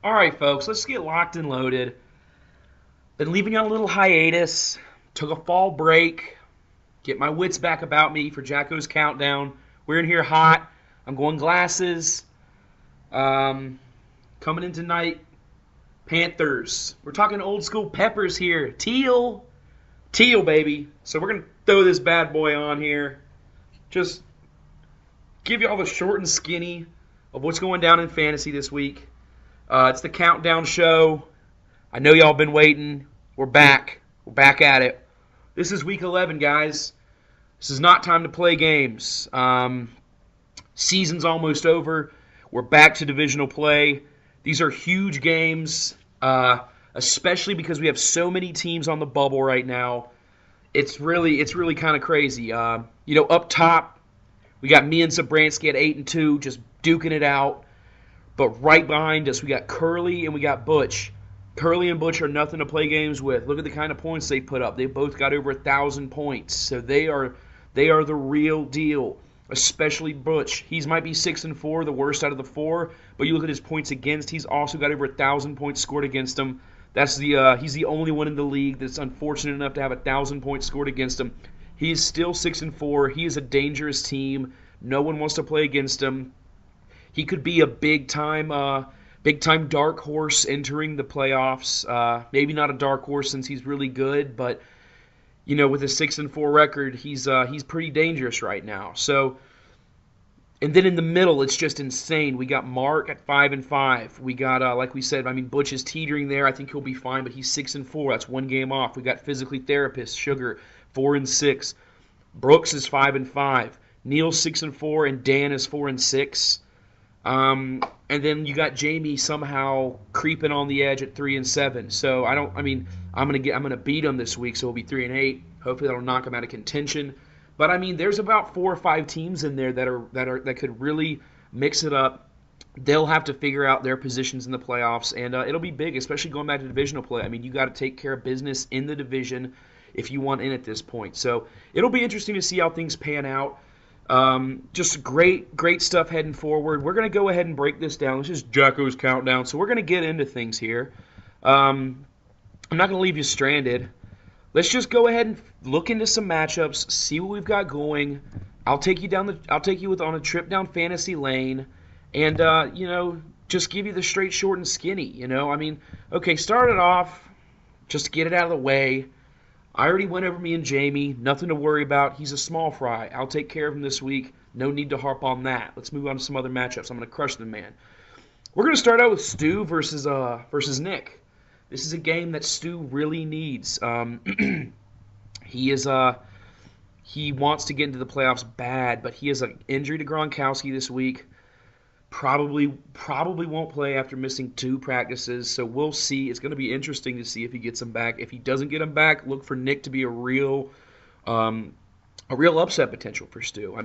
All right, folks, let's get locked and loaded. Been leaving you on a little hiatus. Took a fall break. Get my wits back about me for JACKOS Countdown. We're in here hot. I'm going glasses. Um, Coming in tonight, Panthers. We're talking old school Peppers here. Teal. Teal, baby. So we're going to throw this bad boy on here. Just give you all the short and skinny of what's going down in fantasy this week. It's the countdown show. I know y'all been waiting. We're back. We're back at it. This is week 11, guys. This is not time to play games. Season's almost over. We're back to divisional play. These are huge games, especially because we have so many teams on the bubble right now. It's really kind of crazy. Up top, we got me and Zabransky at 8-2, just duking it out. But right behind us, we got Curly and we got Butch. Curly and Butch are nothing to play games with. Look at the kind of points they put up. They both got over 1,000 points, so they are the real deal. Especially Butch. He might be 6-4, the worst out of the four. But you look at his points against. He's also got over 1,000 points scored against him. He's the only one in the league that's unfortunate enough to have 1,000 points scored against him. He's still 6-4. He is a dangerous team. No one wants to play against him. He could be a big time dark horse entering the playoffs. Maybe not a dark horse since he's really good, but with a 6-4 record, he's pretty dangerous right now. So, and then in the middle, it's just insane. We got Mark at 5-5. We got like we said, Butch is teetering there. I think he'll be fine, but he's 6-4. That's one game off. We got physically therapist Sugar 4-6. Brooks is 5-5. Neil's 6-4, and Dan is 4-6. And then you got Jamie somehow creeping on the edge at 3-7. So I'm gonna beat him this week, so we'll be 3-8. Hopefully that'll knock him out of contention. But there's about 4 or 5 teams in there that could really mix it up. They'll have to figure out their positions in the playoffs, and it'll be big, especially going back to divisional play. You got to take care of business in the division if you want in at this point. So it'll be interesting to see how things pan out. Just great stuff heading forward. We're going to go ahead and break this down. This is JACKOS Countdown, so we're going to get into things here. I'm not going to leave you stranded. Let's just go ahead and look into some matchups, see what we've got going. I'll take you on a trip down fantasy lane, and just give you the straight, short, and skinny. Okay, start it off. Just to get it out of the way. I already went over me and Jamie. Nothing to worry about. He's a small fry. I'll take care of him this week. No need to harp on that. Let's move on to some other matchups. I'm going to crush the man. We're going to start out with Stu versus Nick. This is a game that Stu really needs. He wants to get into the playoffs bad, but he has an injury to Gronkowski this week. Probably won't play after missing 2 practices, so we'll see. It's going to be interesting to see if he gets him back. If he doesn't get him back, look for Nick to be a real upset potential for Stu.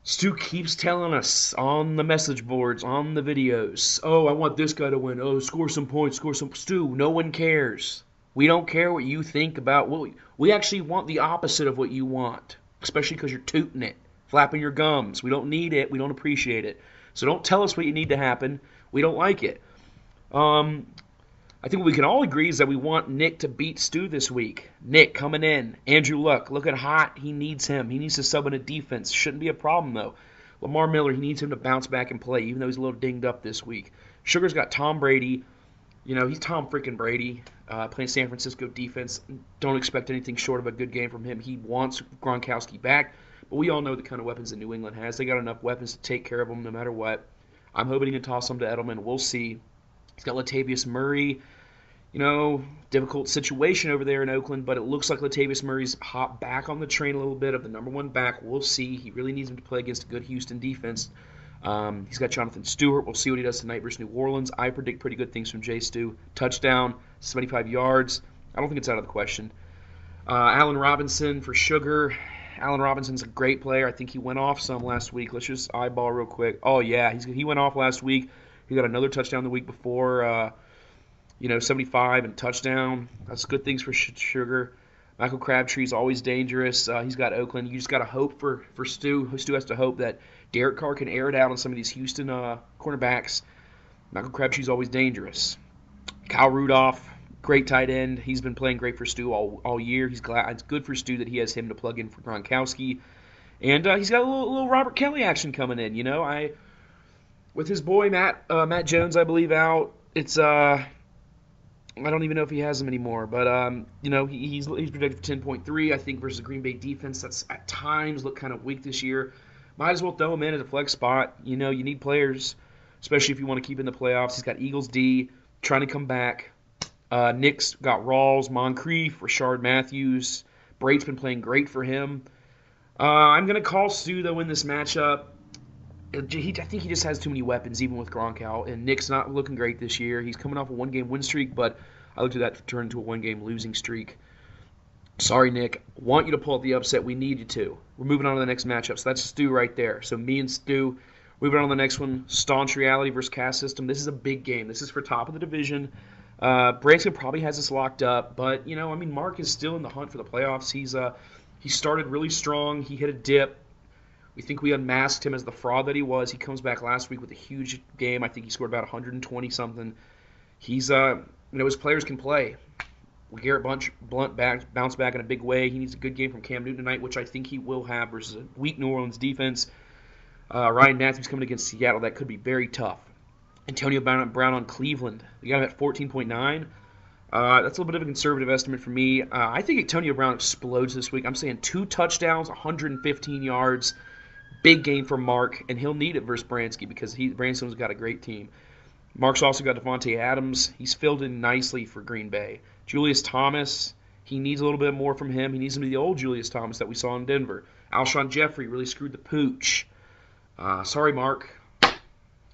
Stu keeps telling us on the message boards, on the videos, oh, I want this guy to win. Oh, score some points, score some. Stu, no one cares. We don't care what you think about we actually want the opposite of what you want, especially because you're tooting it, flapping your gums. We don't need it. We don't appreciate it. So don't tell us what you need to happen. We don't like it. I think what we can all agree is that we want Nick to beat Stu this week. Nick coming in. Andrew Luck looking hot. He needs him. He needs to sub in a defense. Shouldn't be a problem, though. Lamar Miller, he needs him to bounce back and play, even though he's a little dinged up this week. Sugar's got Tom Brady. He's Tom freaking Brady playing San Francisco defense. Don't expect anything short of a good game from him. He wants Gronkowski back. But we all know the kind of weapons that New England has. They got enough weapons to take care of them no matter what. I'm hoping he can toss them to Edelman. We'll see. He's got Latavius Murray. Difficult situation over there in Oakland, but it looks like Latavius Murray's hopped back on the train a little bit of the number 1 back. We'll see. He really needs him to play against a good Houston defense. He's got Jonathan Stewart. We'll see what he does tonight versus New Orleans. I predict pretty good things from Jay Stu. Touchdown, 75 yards. I don't think it's out of the question. Allen Robinson for Sugar. Allen Robinson's a great player. I think he went off some last week. Let's just eyeball real quick. Oh, yeah, he went off last week. He got another touchdown the week before, 75 and touchdown. That's good things for Sugar. Michael Crabtree's always dangerous. He's got Oakland. You just got to hope for Stu. Stu has to hope that Derek Carr can air it out on some of these Houston cornerbacks. Michael Crabtree's always dangerous. Kyle Rudolph, great tight end. He's been playing great for Stu all year. It's good for Stu that he has him to plug in for Gronkowski. And he's got a little Robert Kelly action coming in. With his boy Matt Jones, I believe, out. It's I don't even know if he has him anymore, but he's projected for 10.3. I think versus the Green Bay defense that's at times looked kind of weak this year. Might as well throw him in at a flex spot. You need players, especially if you want to keep in the playoffs. He's got Eagles D trying to come back. Nick's got Rawls, Moncrief, Rashard Matthews. Braid's been playing great for him. I'm going to call Stu, though, in this matchup. I think he just has too many weapons, even with Gronk out. And Nick's not looking great this year. He's coming off a one-game win streak, but I looked at that to turn into a one-game losing streak. Sorry, Nick. Want you to pull out the upset. We need you to. We're moving on to the next matchup. So that's Stu right there. So me and Stu. Moving on to the next one. Staunch Reality versus Cast System. This is a big game. This is for top of the division. Branson probably has this locked up, but Mark is still in the hunt for the playoffs. He started really strong. He hit a dip. We think we unmasked him as the fraud that he was. He comes back last week with a huge game. I think he scored about 120 something. He's his players can play. Garrett Blunt bounced back in a big way. He needs a good game from Cam Newton tonight, which I think he will have versus a weak New Orleans defense. Ryan Matthews coming against Seattle. That could be very tough. Antonio Brown on Cleveland. We got him at 14.9. That's a little bit of a conservative estimate for me. I think Antonio Brown explodes this week. I'm saying 2 touchdowns, 115 yards. Big game for Mark, and he'll need it versus Bransky because Branson's got a great team. Mark's also got Devontae Adams. He's filled in nicely for Green Bay. Julius Thomas, he needs a little bit more from him. He needs him to be the old Julius Thomas that we saw in Denver. Alshon Jeffrey really screwed the pooch. Sorry, Mark. I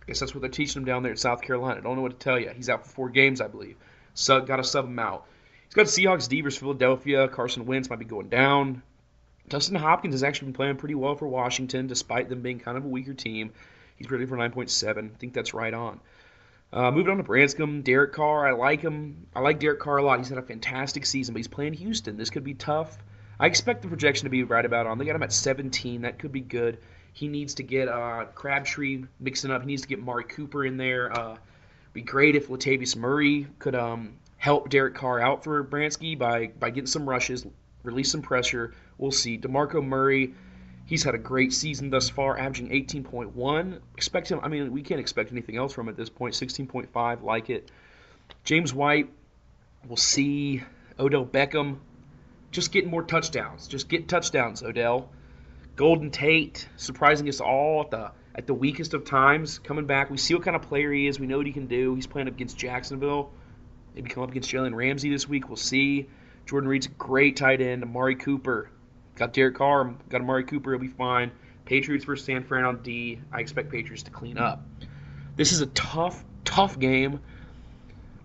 guess that's what they're teaching him down there at South Carolina. I don't know what to tell you. He's out for 4 games, I believe. So got to sub him out. He's got Seahawks D versus Philadelphia. Carson Wentz might be going down. Dustin Hopkins has actually been playing pretty well for Washington, despite them being kind of a weaker team. He's predicted for 9.7. I think that's right on. Moving on to Branscombe, Derek Carr. I like him. I like Derek Carr a lot. He's had a fantastic season, but he's playing Houston. This could be tough. I expect the projection to be right about on. They got him at 17. That could be good. He needs to get Crabtree mixing up. He needs to get Mari Cooper in there. Be great if Latavius Murray could help Derek Carr out for Bransky by getting some rushes, release some pressure. We'll see. DeMarco Murray, he's had a great season thus far, averaging 18.1. Expect him. We can't expect anything else from him at this point. 16.5, like it. James White, we'll see. Odell Beckham, just getting more touchdowns. Just get touchdowns, Odell. Golden Tate, surprising us all at the weakest of times, coming back. We see what kind of player he is. We know what he can do. He's playing up against Jacksonville. Maybe come up against Jalen Ramsey this week. We'll see. Jordan Reed's a great tight end. Amari Cooper. Got Derek Carr. Got Amari Cooper. He'll be fine. Patriots versus San Fran on D. I expect Patriots to clean up. This is a tough game.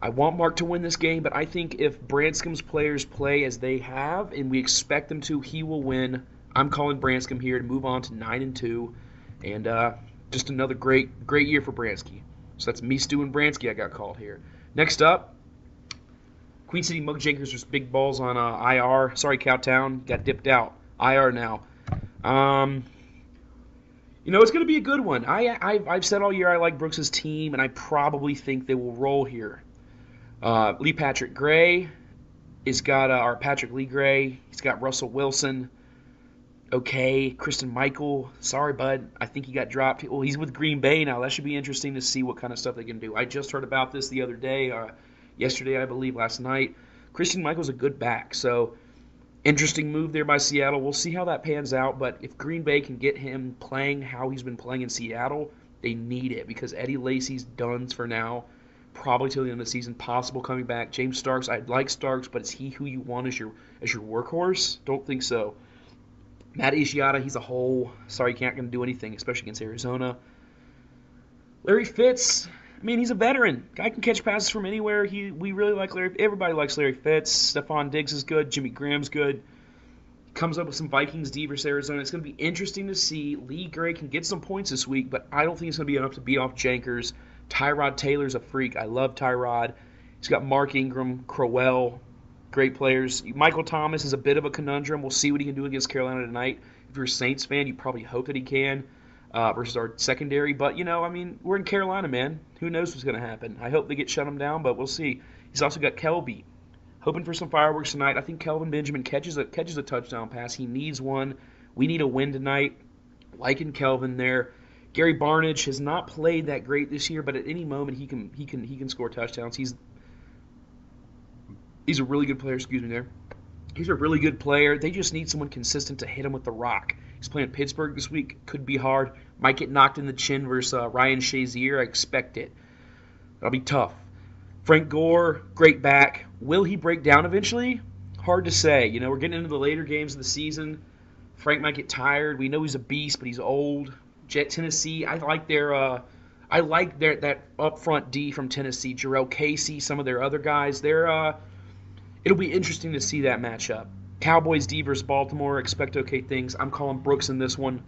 I want Mark to win this game, but I think if Branscombe's players play as they have, and we expect them to, he will win. I'm calling Branscombe here to move on to 9-2, and just another great year for Bransky. So that's me, Stu, and Bransky I got called here. Next up, Queen City Mugjakers versus Big Balls on IR. Sorry, Cowtown, got dipped out. IR now. It's going to be a good one. I've said all year I like Brooks' team, and I probably think they will roll here. Lee Patrick Gray has got Patrick Lee Gray. He's got Russell Wilson. Okay, Christian Michael. Sorry, bud. I think he got dropped. Well, he's with Green Bay now. That should be interesting to see what kind of stuff they can do. I just heard about this the other day, yesterday, I believe, last night. Christian Michael's a good back, so interesting move there by Seattle. We'll see how that pans out, but if Green Bay can get him playing how he's been playing in Seattle, they need it because Eddie Lacy's done for now. Probably till the end of the season, possible coming back. James Starks, I like Starks, but is he who you want as your workhorse? Don't think so. Matt Asiata, he's a hole. Sorry, he can't going to do anything, especially against Arizona. Larry Fitz, he's a veteran. Guy can catch passes from anywhere. We really like Larry. Everybody likes Larry Fitz. Stephon Diggs is good. Jimmy Graham's good. Comes up with some Vikings D versus Arizona. It's going to be interesting to see. Lee Gray can get some points this week, but I don't think it's going to be enough to beat off Jankers. Tyrod Taylor's a freak. I love Tyrod. He's got Mark Ingram, Crowell, great players. Michael Thomas is a bit of a conundrum. We'll see what he can do against Carolina tonight. If you're a Saints fan, you probably hope that he can. versus our secondary. But, I mean, we're in Carolina, man. Who knows what's going to happen? I hope they get shut him down, but we'll see. He's also got Kelby. Hoping for some fireworks tonight. I think Kelvin Benjamin catches a touchdown pass. He needs one. We need a win tonight. Liking Kelvin there. Gary Barnidge has not played that great this year, but at any moment he can score touchdowns. He's a really good player. Excuse me there. He's a really good player. They just need someone consistent to hit him with the rock. He's playing Pittsburgh this week. Could be hard. Might get knocked in the chin versus Ryan Shazier. I expect it. That'll be tough. Frank Gore, great back. Will he break down eventually? Hard to say. We're getting into the later games of the season. Frank might get tired. We know he's a beast, but he's old. Tennessee, I like that up front D from Tennessee. Jarrell Casey, some of their other guys. It'll be interesting to see that matchup. Cowboys D versus Baltimore. Expect okay things. I'm calling Brooks in this one.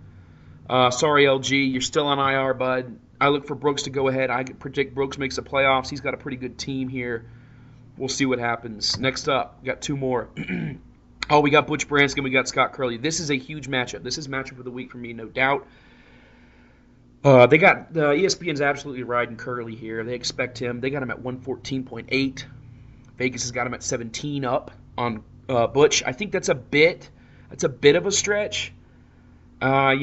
Sorry, LG, you're still on IR, bud. I look for Brooks to go ahead. I predict Brooks makes the playoffs. He's got a pretty good team here. We'll see what happens. Next up, we got two more. We got Butch Branscombe. We got Scott Curley. This is a huge matchup. This is matchup of the week for me, no doubt. They got ESPN's absolutely riding Curley here. They expect him. They got him at 114.8. Vegas has got him at 17 up on Butch. I think that's a bit of a stretch. I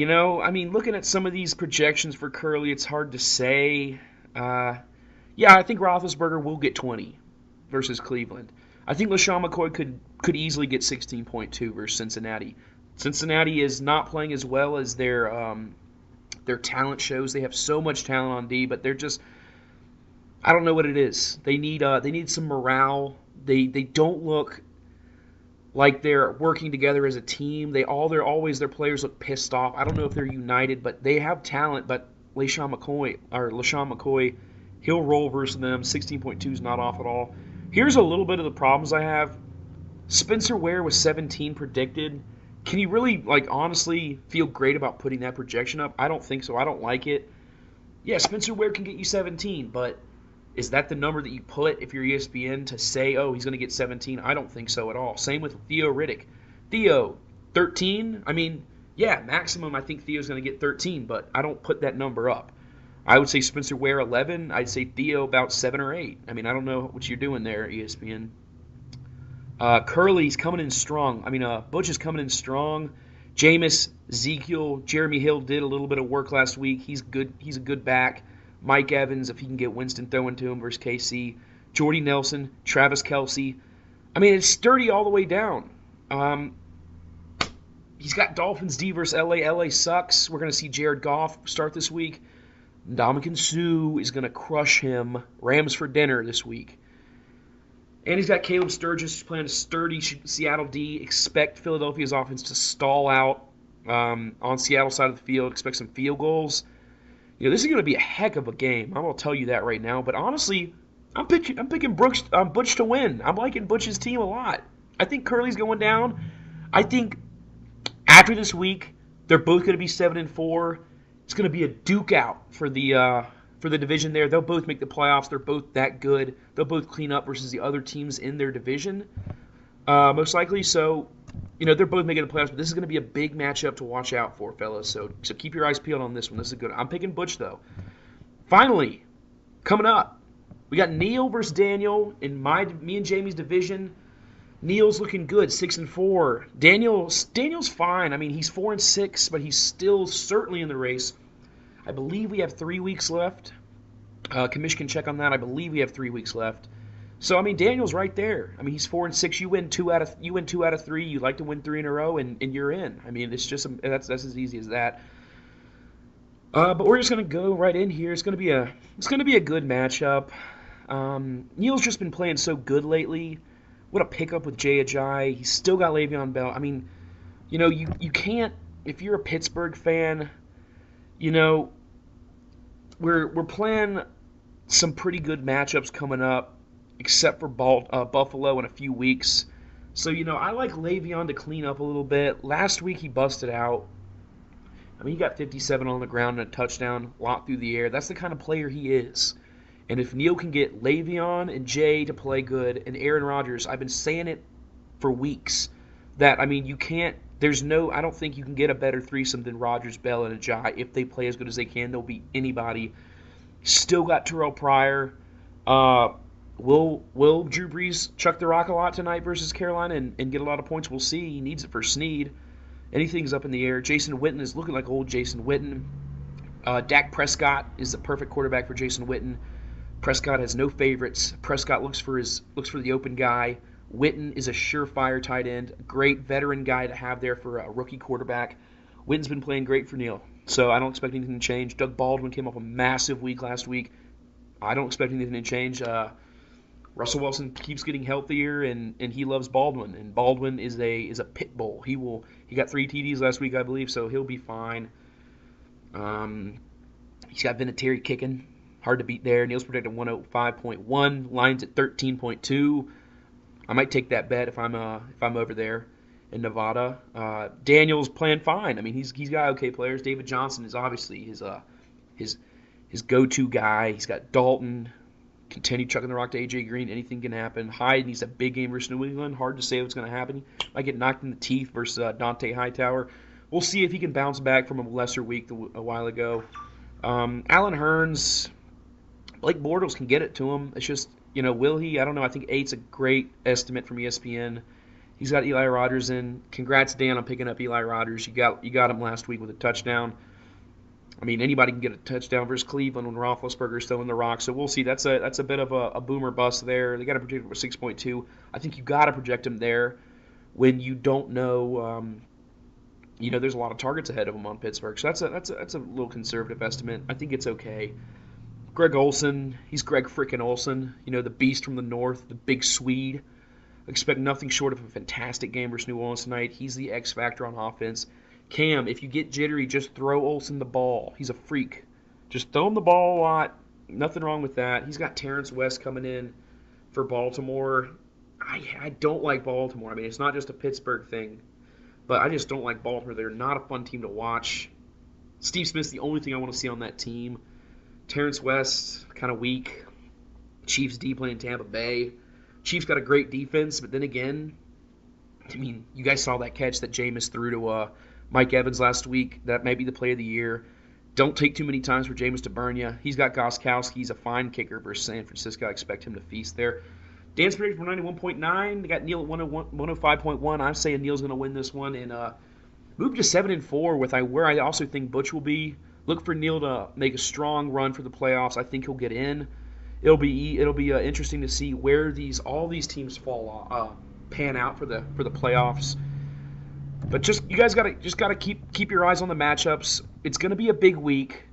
mean, looking at some of these projections for Curley, it's hard to say. I think Roethlisberger will get 20 versus Cleveland. I think LaShawn McCoy could easily get 16.2 versus Cincinnati. Cincinnati is not playing as well as their talent shows. They have so much talent on D, but they're just, I don't know what it is. They need some morale. They don't look like they're working together as a team. Their players look pissed off. I don't know if they're united, but they have talent. But LaShawn McCoy, he'll roll versus them. 16.2 is not off at all. Here's a little bit of the problems I have. Spencer Ware was 17 predicted. Can you really, honestly feel great about putting that projection up? I don't think so. I don't like it. Yeah, Spencer Ware can get you 17, but is that the number that you put if you're ESPN to say, oh, he's going to get 17? I don't think so at all. Same with Theo Riddick. Theo, 13? I mean, yeah, maximum I think Theo's going to get 13, but I don't put that number up. I would say Spencer Ware 11. I'd say Theo about 7 or 8. I mean, I don't know what you're doing there, ESPN. Curley's coming in strong. Butch is coming in strong. Jameis, Ezekiel, Jeremy Hill did a little bit of work last week. He's good. He's a good back. Mike Evans, if he can get Winston throwing to him versus KC. Jordy Nelson, Travis Kelce. I mean, it's sturdy all the way down. He's got Dolphins D versus LA. LA sucks. We're going to see Jared Goff start this week. Ndamukong Suh is going to crush him. Rams for dinner this week. And he's got Caleb Sturgis playing a sturdy Seattle D. Expect Philadelphia's offense to stall out on Seattle's side of the field. Expect some field goals. This is going to be a heck of a game. I'm going to tell you that right now. But honestly, I'm picking Butch to win. I'm liking Butch's team a lot. I think Curley's going down. I think after this week, they're both going to be 7-4. It's going to be a duke out for the division there. They'll both make the playoffs. They're both that good. They'll both clean up versus the other teams in their division, most likely. So, they're both making the playoffs. But this is going to be a big matchup to watch out for, fellas. So keep your eyes peeled on this one. This is good. I'm picking Butch, though. Finally, coming up, we got Neil versus Daniel in me and Jamie's division. Neil's looking good, 6-4. Daniel's fine. I mean, he's 4-6, but he's still certainly in the race. I believe we have 3 weeks left. Commish can check on that. I believe we have 3 weeks left. So I mean, Daniel's right there. I mean, he's 4-6. You win two out of 3. You like to win 3 in a row, and you're in. I mean, it's just that's as easy as that. But we're just gonna go right in here. It's gonna be a good matchup. Neil's just been playing so good lately. What a pickup with Jay Ajayi. He's still got Le'Veon Bell. I mean, you can't, if you're a Pittsburgh fan, we're playing some pretty good matchups coming up, except for Buffalo in a few weeks. So, I like Le'Veon to clean up a little bit. Last week he busted out. I mean, he got 57 on the ground and a touchdown, a lot through the air. That's the kind of player he is. And if Neil can get Le'Veon and Jay to play good and Aaron Rodgers, I've been saying it for weeks that, I mean, you can't I don't think you can get a better threesome than Rodgers, Bell, and Ajayi. If they play as good as they can, they'll beat anybody. Still got Terrell Pryor. Will Drew Brees chuck the rock a lot tonight versus Carolina and get a lot of points? We'll see. He needs it for Snead. Anything's up in the air. Jason Witten is looking like old Jason Witten. Dak Prescott is the perfect quarterback for Jason Witten. Prescott has no favorites. Prescott looks for the open guy. Witten is a surefire tight end, a great veteran guy to have there for a rookie quarterback. Witten's been playing great for Neil, so I don't expect anything to change. Doug Baldwin came off a massive week last week. I don't expect anything to change. Russell Wilson keeps getting healthier, and he loves Baldwin. And Baldwin is a pit bull. He got 3 TDs last week, I believe, so he'll be fine. He's got Vinatieri kicking, hard to beat there. Neil's projected 105.1. Lions at 13.2. I might take that bet if I'm over there in Nevada. Daniel's playing fine. I mean, he's got okay players. David Johnson is obviously his go-to guy. He's got Dalton. Continue chucking the rock to A.J. Green. Anything can happen. Hyde needs a big game versus New England. Hard to say what's going to happen. Might get knocked in the teeth versus Dante Hightower. We'll see if he can bounce back from a lesser week a while ago. Alan Hearns, Blake Bortles can get it to him. It's just, will he? I don't know. I think 8's a great estimate from ESPN. He's got Eli Rogers in. Congrats, Dan, on picking up Eli Rogers. You got him last week with a touchdown. I mean, anybody can get a touchdown versus Cleveland when Roethlisberger's still in the rock. So we'll see. That's a bit of a boomer bust there. They got to project for 6.2. I think you got to project him there when you don't know. There's a lot of targets ahead of him on Pittsburgh. So that's a little conservative estimate. I think it's okay. Greg Olsen, he's Greg frickin' Olsen. The beast from the north, the big Swede. Expect nothing short of a fantastic game versus New Orleans tonight. He's the X factor on offense. Cam, if you get jittery, just throw Olsen the ball. He's a freak. Just throw him the ball a lot. Nothing wrong with that. He's got Terrence West coming in for Baltimore. I don't like Baltimore. I mean, it's not just a Pittsburgh thing, but I just don't like Baltimore. They're not a fun team to watch. Steve Smith's the only thing I want to see on that team. Terrence West, kind of weak. Chiefs D playing Tampa Bay. Chiefs got a great defense, but then again, I mean, you guys saw that catch that Jameis threw to Mike Evans last week. That may be the play of the year. Don't take too many times for Jameis to burn you. He's got Gostkowski. He's a fine kicker versus San Francisco. I expect him to feast there. Dan's predicted for 91.9. They got Neil at 105.1. I'm saying Neil's going to win this one and move to 7-4 with where I also think Butch will be. Look for Neil to make a strong run for the playoffs. I think he'll get in. It'll be interesting to see where all these teams pan out for the playoffs. But you guys gotta keep your eyes on the matchups. It's gonna be a big week.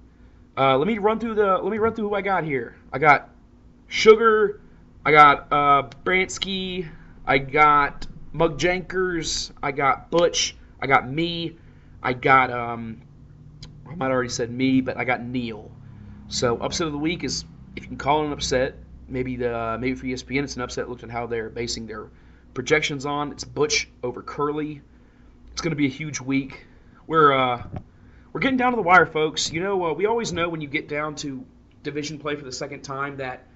Let me run through who I got here. I got Sugar, I got Bransky, I got Mug Jankers, I got Butch, I got me, I got I might have already said me, but I got Neil. So upset of the week is, if you can call it an upset, maybe for ESPN it's an upset. Looked at how they're basing their projections on. It's Butch over Curly. It's going to be a huge week. We're getting down to the wire, folks. We always know when you get down to division play for the second time that,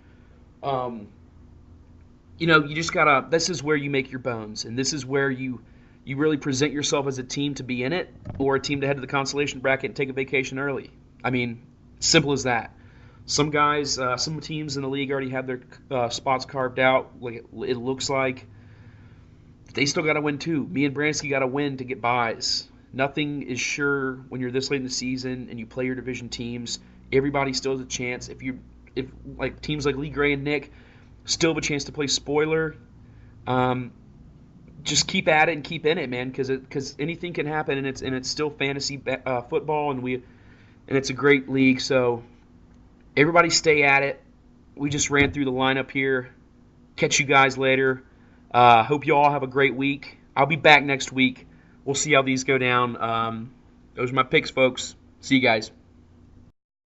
you just gotta. This is where you make your bones, and this is where you really present yourself as a team to be in it, or a team to head to the consolation bracket and take a vacation early. I mean, simple as that. Some guys, some teams in the league already have their spots carved out. Like it looks like. They still got to win too. Me and Bransky got to win to get buys. Nothing is sure when you're this late in the season and you play your division teams. Everybody still has a chance. If like teams like Lee Gray and Nick still have a chance to play spoiler, just keep at it and keep in it, man, because anything can happen, and it's still fantasy football, and it's a great league. So everybody stay at it. We just ran through the lineup here. Catch you guys later. Hope you all have a great week. I'll be back next week. We'll see how these go down. Those are my picks, folks. See you guys.